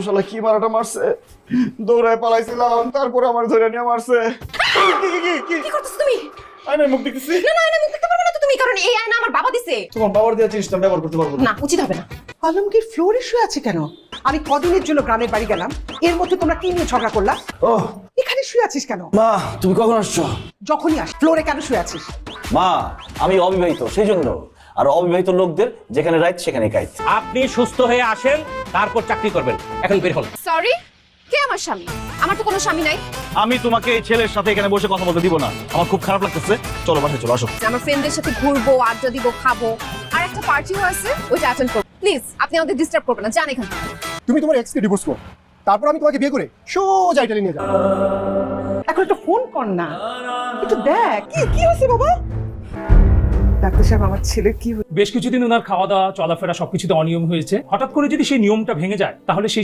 শালা কি মারাটা মারছে, দৌড়ায় পালাইছিলাম, তারপরে আমার ধরে নিয়ে মারছে। কি করতেছ তুমি? আয়নায় মুখ দেখতেছি। না না, আয়না মুখ দেখতে পারবে না তো তুমি, কারণ এই আয়না আমার বাবা দিছে। তোমার বাবার দেওয়া জিনিসটা ব্যবহার করতে পারবো না। না, উচিত হবে না। আলমগীর ফ্লোরে শুয়ে আছে কেন? আমি কদিনের জন্য গ্রামের বাড়ি গেলাম, এর মধ্যে তোমরা কি নিয়ে ঝগড়া করলা? ও এখানে শুয়ে আছিস কেন? মা, তুমি কখন আসছো? যখনই আস, ফ্লোরে কেন শুয়ে আছিস? মা, আমি অবিবাহিত, সেই জন্য। আর অবিবাহিত লোকদের যেখানে রাইট সেখানে কাইত। আপনি সুস্থ হয়ে আসেন, তারপর চাকরি করবেন। এখন বের হন। সরি, কে আমার স্বামী? আমার তো কোনো স্বামী নাই। আমি তোমাকে এই ছেলের সাথে এখানে বসে কথা বলতে দিব না, আমার খুব খারাপ লাগতেছে। চলো বাসায় চলো, আসো। আমার ফ্রেন্ডদের সাথে ঘুরবো, আড্ডা দিব, খাবো, আর একটা পার্টিও আছে, ওইটা অ্যাটেন্ড করবো। প্লিজ, আপনি আমাদের ডিস্টার্ব করবেন না, যান এখান থেকে। তুমি তোমার এক্সকে ডিভোর্স করো, তারপর আমি তোমাকে বিয়ে করে সোজা ইটালি নিয়ে যাবো। এখন একটা ফোন কর না, একটু দেখ কি কি হয়েছে বাবা। ডাক্তার সাহেব, আমার ছেলের কি হয়েছে? বেশ কিছুদিন ওনার খাওয়া দাওয়া চলাফেরা সবকিছুতে অনিয়ম হয়েছে। হঠাৎ করে যদি সেই নিয়মটা ভেঙে যায় তাহলে সেই